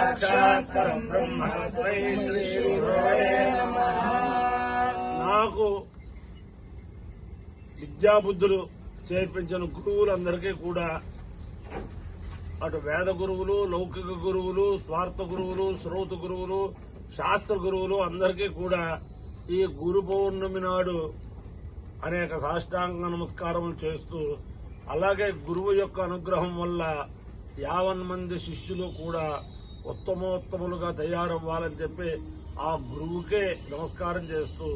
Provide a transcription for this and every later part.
సాక్షాత్ పరం బ్రహ్మ తస్మై శ్రీ గురవే నమః. నాకు విద్యాబుద్ధులు చేర్పించిన గురువులందరికీ కూడా అటు వేద గురువులు, లౌకిక గురువులు, స్వార్థ గురువులు, శ్రోత గురువులు, శాస్త్ర గురువులు అందరికీ కూడా ఈ గురు పౌర్ణమి నాడు అనేక సాష్టాంగ నమస్కారములు చేస్తూ, అలాగే గురువు యొక్క అనుగ్రహం వల్ల 50 మంది శిష్యులు కూడా ఉత్తమోత్తములుగా తయారవ్వాలని చెప్పి ఆ గురువుకే నమస్కారం చేస్తూ,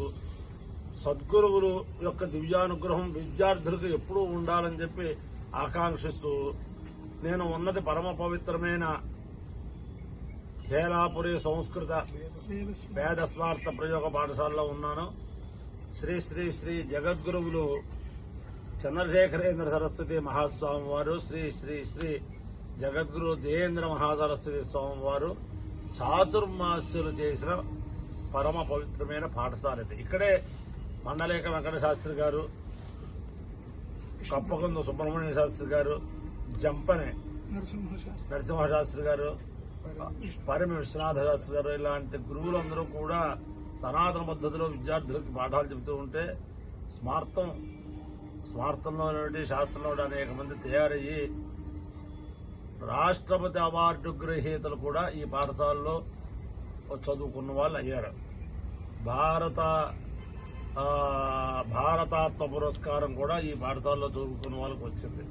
సద్గురువులు యొక్క దివ్యానుగ్రహం విద్యార్థులకు ఎప్పుడూ ఉండాలని చెప్పి ఆకాంక్షిస్తూ, నేను ఉన్నది పరమ పవిత్రమైన ఖేలాపురి సంస్కృత వేద స్మార్త ప్రయోగ పాఠశాలలో ఉన్నాను. శ్రీ శ్రీ శ్రీ జగద్గురువులు చంద్రశేఖరేంద్ర సరస్వతి మహాస్వామి వారు, శ్రీ శ్రీ శ్రీ జగద్గురు జయేంద్ర మహాసరస్వతి స్వామి వారు చాతుర్మాస్యులు చేసిన పరమ పవిత్రమైన పాఠశాల. ఇక్కడే మండలేక వెంకట శాస్త్రి గారు, కప్పకొంద సుబ్రహ్మణ్య శాస్త్రి గారు, జంపనే నరసింహశాస్త్రి గారు, పరిమి విశ్వనాథ శాస్త్రి గారు ఇలాంటి గురువులందరూ కూడా సనాతన పద్ధతిలో విద్యార్థులకు పాఠాలు చెబుతూ ఉంటే స్మార్తంలో శాస్త్రంలో అనేక మంది తయారయ్యి రాష్ట్రపతి అవార్డు గ్రహీతలు కూడా ఈ పాఠశాలలో చదువుకున్న వాళ్ళు అయ్యారు. భారతాత్మ పురస్కారం కూడా ఈ పాఠశాలలో చదువుకున్న వాళ్ళకి వచ్చింది.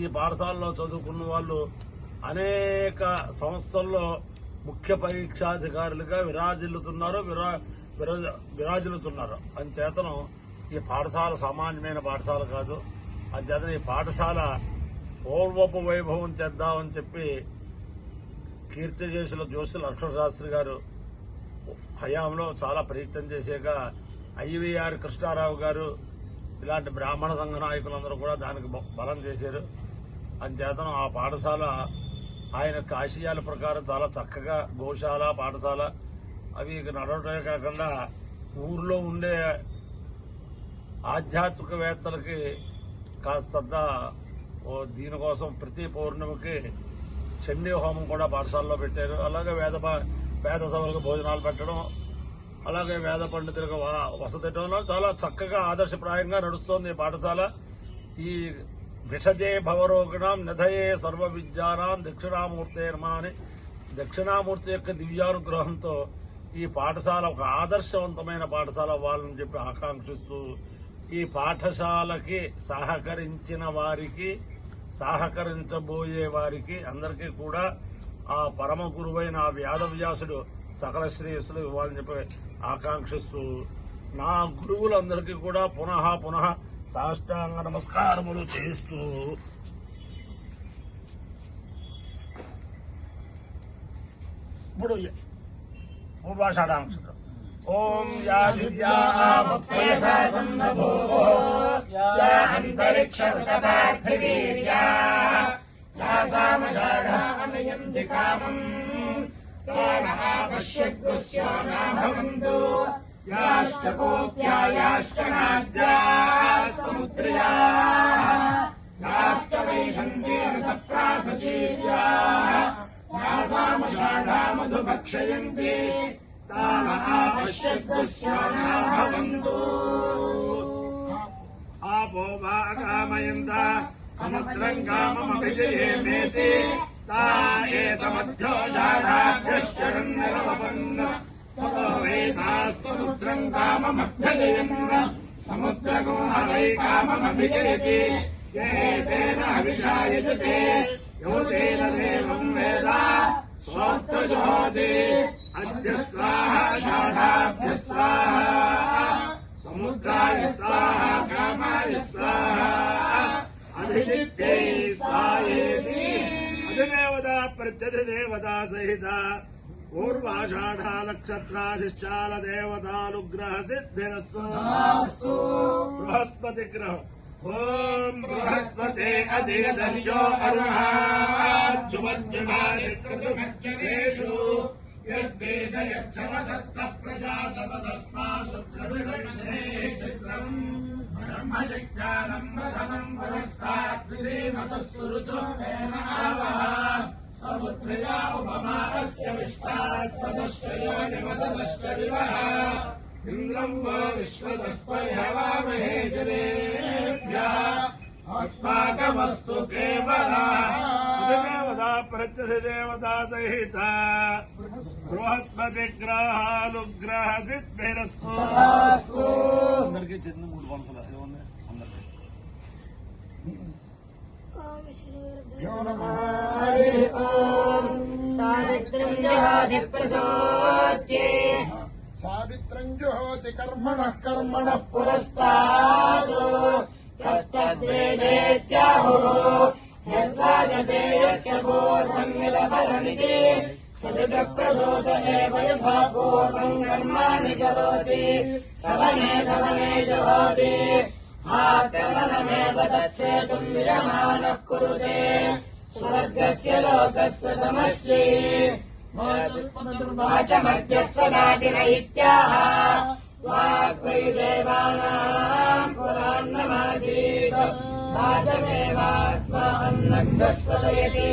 ఈ పాఠశాలలో చదువుకున్న వాళ్ళు అనేక సంస్థల్లో ముఖ్య పరీక్షాధికారులుగా విరాజిల్లుతున్నారు. అంచేతను ఈ పాఠశాల సామాన్యమైన పాఠశాల కాదు. అంచేతను ఈ పాఠశాల పూర్వపు వైభవం చేద్దామని చెప్పి కీర్తిశేషుల జోషుల లక్ష్మణశాస్త్రి గారు హయాంలో చాలా ప్రయత్నం చేశాక ఐవీఆర్ కృష్ణారావు గారు ఇలాంటి బ్రాహ్మణ సంఘ నాయకులందరూ కూడా దానికి బలం చేశారు. అంచేతను ఆ పాఠశాల ఆయన ఆశయాల ప్రకారం చాలా చక్కగా గోశాల, పాఠశాల అవి నడవటమే కాకుండా ఊర్లో ఉండే ఆధ్యాత్మికవేత్తలకి కాస్తంత దీనికోసం ప్రతి పౌర్ణమికి చండీ హోమం కూడా పాఠశాలలో పెట్టారు. అలాగే వేద సభలకు భోజనాలు పెట్టడం, అలాగే వేద పండితులకు వసతిలో చాలా చక్కగా ఆదర్శప్రాయంగా నడుస్తోంది ఈ పాఠశాల. ఈ భిషజే భవరోగిణాం నిధయే సర్వ విద్యానాం దక్షిణామూర్తే నమః అని దక్షిణామూర్తి యొక్క దివ్యానుగ్రహంతో ఈ పాఠశాల ఒక ఆదర్శవంతమైన పాఠశాల అవ్వాలని చెప్పి ఆకాంక్షిస్తూ, ఈ పాఠశాలకి సహకరించిన వారికి, సహకరించబోయే వారికి అందరికీ కూడా ఆ పరమ గురువైన ఆ వేదవ్యాసుడు సకల శ్రేయస్సులు ఇవ్వాలని చెప్పి ఆకాంక్షిస్తూ, నా గురువులందరికీ కూడా పునః పునః సాష్టాంగ నమస్కారములు చేస్తూ ఇప్పుడు పూర్వాషాఢాంశం ఓం యా దివ్యా సంభవో యా అంతరిక్షృతపార్థివీర్యా యా సామషాఢామయంతి కామం తాన ఆపశ్యద్గుస్యో నాభవంతు యాశ్చకోప్యాయాశ్చ నాద్యాः సముద్రయాः యాశ్చ వైశంతి ఋతప్రాసచీర్యాः యాసామషాఢా మధుభక్షయంతి తాన ఆపశ్యద్గుస్యో నాభవంతు ఆపో వాగామయంత సముద్రం కామమభిజయేమేతి తా ఏతమధ్యోషాఢాభ్యశ్చరన్ నిరవపన్న సముద్రం కామమభ్యజయన్ సముద్రగో వై కామమభిజయతి ఏతేన అభిషాయజతే యోతేన దేవం వేద శ్రోత్రజోతి అద్య స్వాహ షాఢాభ్య స్వాహ సముద్రాయ స్వాహ కామాయ స్వాహ అధిజిత్యై స్వాహేతి అధిదేవతా ప్రత్యధిదేవతా సహిత పూర్వాషాఢా నక్షత్రాధిష్టాన దేవతానుగ్రహ సిద్ధిరస్తు బృహస్పతి గ్రహం ఓం బృహస్పతే అధిగధర్యో అర్హ్యుమద్యమాదిత్రతుమజ్జనేషు యద్వేద యచ్చమసత్త ప్రజా తదస్మా శుక్రవిణే చిత్రం బ్రహ్మజిజ్ఞానం ప్రథమం పురస్తాద్ విషేమతః సురుచో సేనావః సముద్రయా ఉపమా इंद्रं वो विश्वतस्पर्हवामहे जनेभ्यः अस्माकमस्तु केवलः देवता प्रत्यधि देवता सहिता बृहस्पति ग्रहानुग्रह सिद्धिरस्तु अंदर के चिन्ह मूड कौन सा है सावित्रं जुहोति कर्मणः कर्मणः पुरस्तात् तस्तद्वेदेत्याहुः यद्वा जपेयस्य पूर्वं विलपरमिति सवितप्रसूत एव यथा पूर्वं कर्माणि करोति सवने जुहोति आक्रमणमेव तत्सेतुं विरमाणः कुरुते स्वर्गस्य लोकस्य समष्टिः वाचमर्त्यस्वदातिन इत्याह वाग्वै देवानाम् पुरान्नमासीत् वाचमेवास्मान्नग्धस्वदयति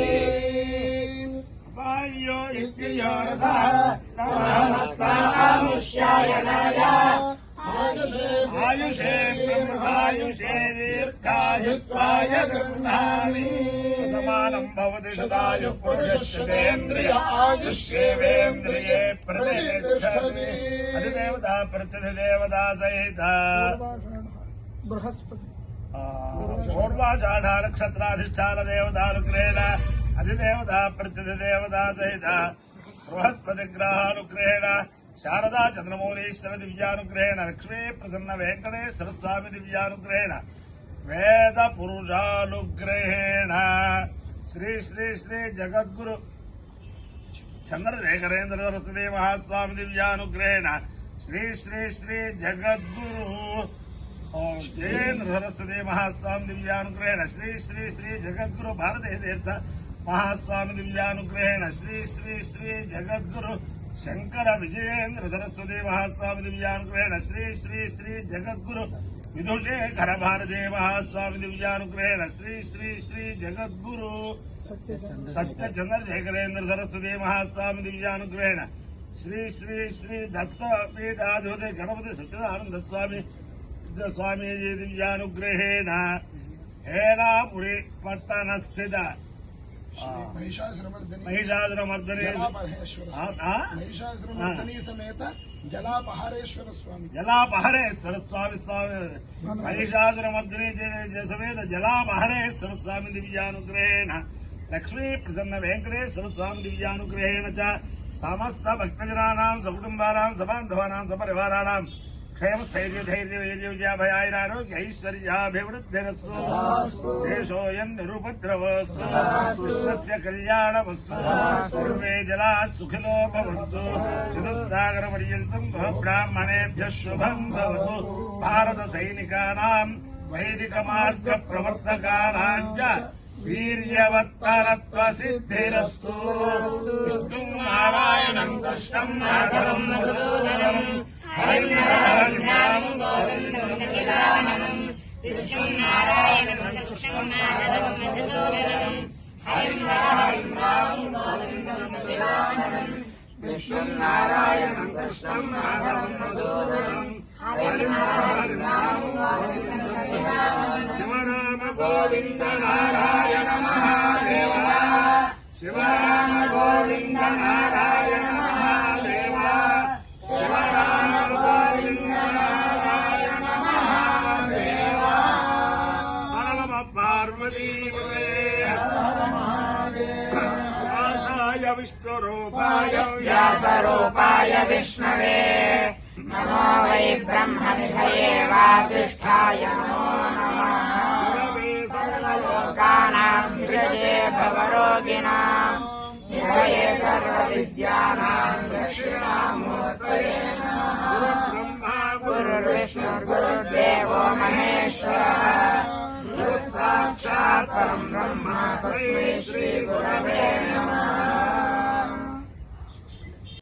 वायो इत्ययो रसः तमस्तामुष्यायनाय आयुषे ब्रह्मायुषे दीर्घायुत्वाय गृह्णामि समानं भवति सदायुः पुरुषस्येन्द्रिय आयुष्येवेन्द्रिये प्रतिष्ठति अधिदेवता प्रत्यधिदेवता सहिता बृहस्पति पूर्वाषाढ नक्षत्राधिष्ठान देवतानुग्रहेण अधिदेवता प्रत्यधिदेवता सहिता बृहस्पति ग्रहानुग्रहेण शारदा चंद्रमौलीश्वर दिव्यानुग्रहेण लक्ष्मी प्रसन्न वेंकटेश्वर स्वामी दिव्यानुग्रहेण वेद पुरुषानुग्रहेण श्री श्री श्री जगद्गुरु चंद्रशेखरेन्द्र सरस्वती महास्वामी दिव्यानुग्रहेण श्री श्री श्री जगद्गुरु जयेन्द्र सरस्वती महास्वामी दिव्यानुग्रहेण श्री श्री श्री जगद्गुरु भारती तीर्थ महास्वामी दिव्यानुग्रहेण श्री श्री श्री जगद्गुरु शंकर विजयेन्द्र सरस्वती महास्वामी दिव्यानुग्रहेण श्री श्री श्री जगद्गुरु विदुषेखर भारती महास्वामी दिव्यानुग्रहेण श्री श्री श्री जगद्गुरु सत्य चंद्रशेखरेन्द्र सरस्वती महास्वामी दिव्यानुग्रहेण श्री श्री श्री दत्त पीठाधिपति गणपति सच्चिदानंद स्वामी स्वामीजी दिव्यानुग्रहेण हेरापुरी पट्टण स्थित महिषासुरमर्दनी समेत जलापहारेश्वर स्वामी महिषासुरमर्दनी समेत जलापहारेश्वर स्वामी दिव्यानुग्रहेण लक्ष्मी प्रसन्न वेंकटेश्वर स्वामी दिव्यानुग्रहेण च समस्त भक्तजनानां सकुटुम्बानां सबान्धवानां सपरिवाराणां क्षेम स्थैर्य धैर्य वीर्य विजयाभयारोग्य ऐश्वर्याभिवृद्धिरस्तु देशोऽयं निरुपद्रवस्तु विश्वस्य कल्याणमस्तु सर्वे जनाः सुखिनो भवन्तु चतुस्सागरपर्यन्तं ब्राह्मणेभ्यः शुभं भवतु भारत सैनिकानां वैदिक मार्ग प्रवर्तकानां च वीर्यवत्तरत्वसिद्धिरस्तु विष्णुं नारायणं कृष्णं माधवं मधुसूदनम् विष्णुं नारायणं कृष्णं माधवं मधुसूदनं हरिं राम गोविन्दं निखिलाननं विष्णुं नारायणं कृष्णं माधवं मधुसूदनं हरिं राम गोविन्दं निखिलाननं शिवराम गोविन्द नारायण महादेव शिवराम गोविन्द नारायण महादेव शिवराम गोविन्द नारायण महादेव नमः पार्वती व्यासाय विष्णुरूपाय व्यासरूपाय विष्णवे नमो वै ब्रह्मनिधये वासिष्ठाय नमो नमः सर्वलोकानां विजये भवरोगिणां निधये सर्वविद्यानां दक्षिणामूर्तये नमः गुरुर्विष्णुर्गुरुर्देवो महेश्वरः गुरुः साक्षात् परं ब्रह्म तस्मै श्रीगुरवे नमः।